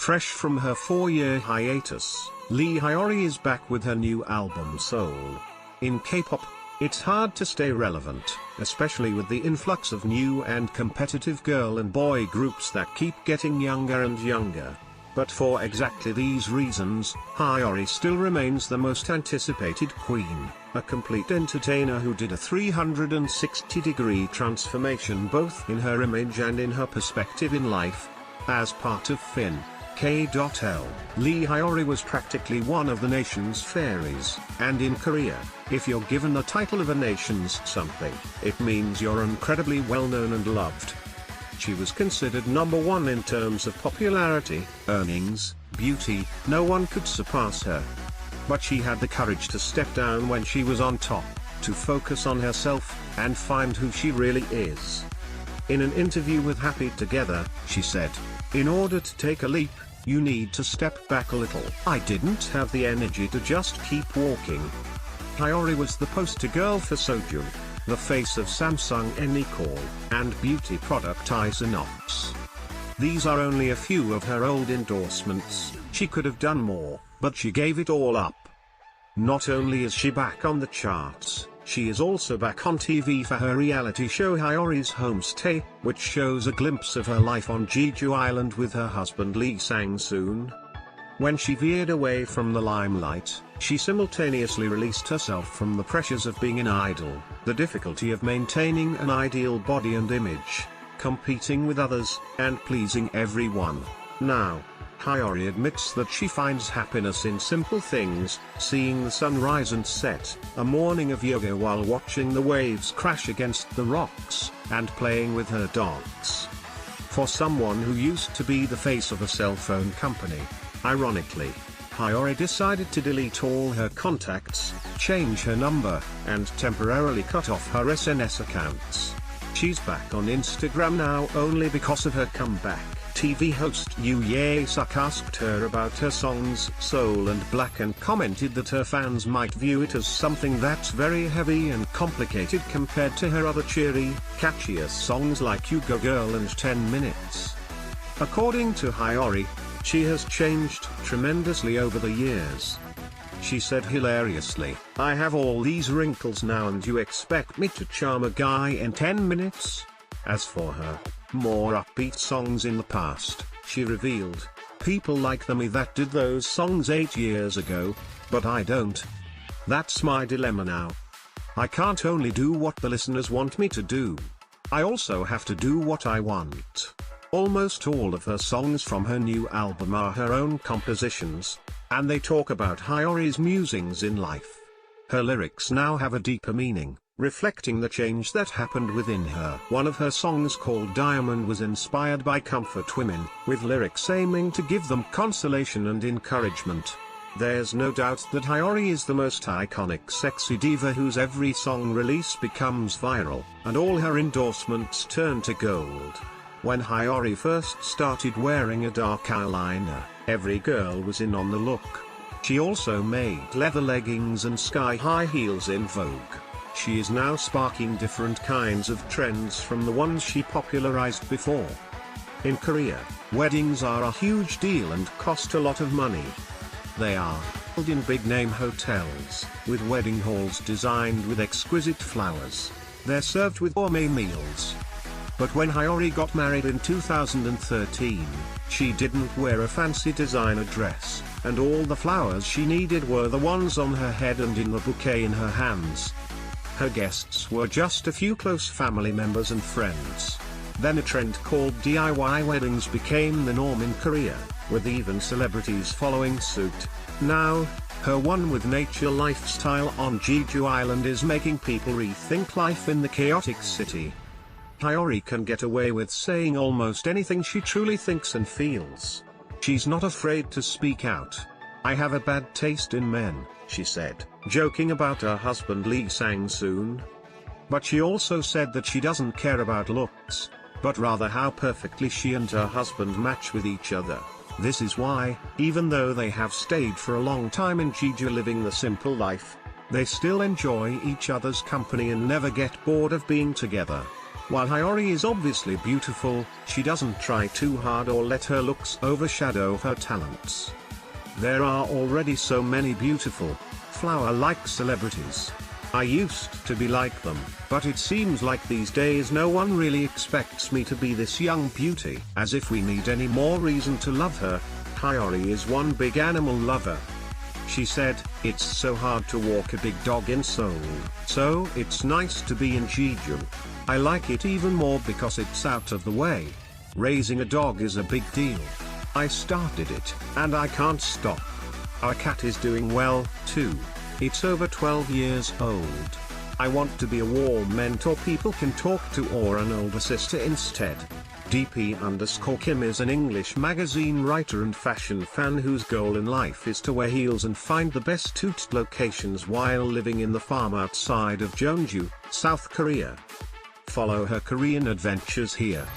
Fresh from her 4-year hiatus, Hyori is back with her new album Soul. In K-pop, it's hard to stay relevant, especially with the influx of new and competitive girl and boy groups that keep getting younger and younger. But for exactly these reasons, Hyori still remains the most anticipated queen, a complete entertainer who did a 360-degree transformation both in her image and in her perspective in life. As part of Fin. K.L. Hyori was practically one of the nation's fairies, and in Korea, if you're given the title of a nation's something, it means you're incredibly well known and loved. She was considered #1 in terms of popularity, earnings, beauty. No one could surpass her. But she had the courage to step down when she was on top, to focus on herself, and find who she really is. In an interview with Happy Together, she said, "In order to take a leap, you need to step back a little. I didn't have the energy to just keep walking." Hyori was the poster girl for Sojung, the face of Samsung Unnie and beauty product Isinox. These are only a few of her old endorsements. She could have done more, but she gave it all up. Not only is she back on the charts, she is also back on TV for her reality show Hyori's Homestay, which shows a glimpse of her life on Jeju Island with her husband Lee Sang-soon. When she veered away from the limelight, she simultaneously released herself from the pressures of being an idol, the difficulty of maintaining an ideal body and image, competing with others, and pleasing everyone. Now, Hyori admits that she finds happiness in simple things, seeing the sun rise and set, a morning of yoga while watching the waves crash against the rocks, and playing with her dogs. For someone who used to be the face of a cell phone company, ironically, Hyori decided to delete all her contacts, change her number, and temporarily cut off her SNS accounts. She's back on Instagram now only because of her comeback. TV host Yoo Ye-suk asked her about her songs Soul and Black and commented that her fans might view it as something that's very heavy and complicated compared to her other cheery, catchier songs like You Go Girl and 10 Minutes. According to Hyori, she has changed tremendously over the years. She said hilariously, "I have all these wrinkles now and you expect me to charm a guy in 10 minutes? As for her more upbeat songs in the past, she revealed, "People like me that did those songs 8 years ago, but I don't. That's my dilemma now. I can't only do what the listeners want me to do. I also have to do what I want." Almost all of her songs from her new album are her own compositions, and they talk about Hyori's musings in life. Her lyrics now have a deeper meaning, reflecting the change that happened within her. One of her songs called Diamond was inspired by comfort women, with lyrics aiming to give them consolation and encouragement. There's no doubt that Hyori is the most iconic sexy diva whose every song release becomes viral, and all her endorsements turn to gold. When Hyori first started wearing a dark eyeliner, every girl was in on the look. She also made leather leggings and sky-high heels in vogue. She is now sparking different kinds of trends from the ones she popularized before. In Korea, weddings are a huge deal and cost a lot of money. They are held in big-name hotels, with wedding halls designed with exquisite flowers. They're served with gourmet meals. But when Hyori got married in 2013, she didn't wear a fancy designer dress, and all the flowers she needed were the ones on her head and in the bouquet in her hands. Her guests were just a few close family members and friends. Then a trend called DIY weddings became the norm in Korea, with even celebrities following suit. Now, her one with nature lifestyle on Jeju Island is making people rethink life in the chaotic city. Hyori can get away with saying almost anything she truly thinks and feels. She's not afraid to speak out. "I have a bad taste in men," she said, joking about her husband Lee Sang-soon. But she also said that she doesn't care about looks, but rather how perfectly she and her husband match with each other. This is why, even though they have stayed for a long time in Jeju living the simple life, they still enjoy each other's company and never get bored of being together. While Hyori is obviously beautiful, she doesn't try too hard or let her looks overshadow her talents. There are already so many beautiful, flower-like celebrities. I used to be like them, but it seems like these days no one really expects me to be this young beauty. As if we need any more reason to love her, Hyori is one big animal lover. She said, "It's so hard to walk a big dog in Seoul, so it's nice to be in Jeju. I like it even more because it's out of the way. Raising a dog is a big deal. I started it, and I can't stop. Our cat is doing well, too. It's over 12 years old. I want to be a warm mentor people can talk to or an older sister instead." DP_Kim is an English magazine writer and fashion fan whose goal in life is to wear heels and find the best toot locations while living in the farm outside of Jeonju, South Korea. Follow her Korean adventures here.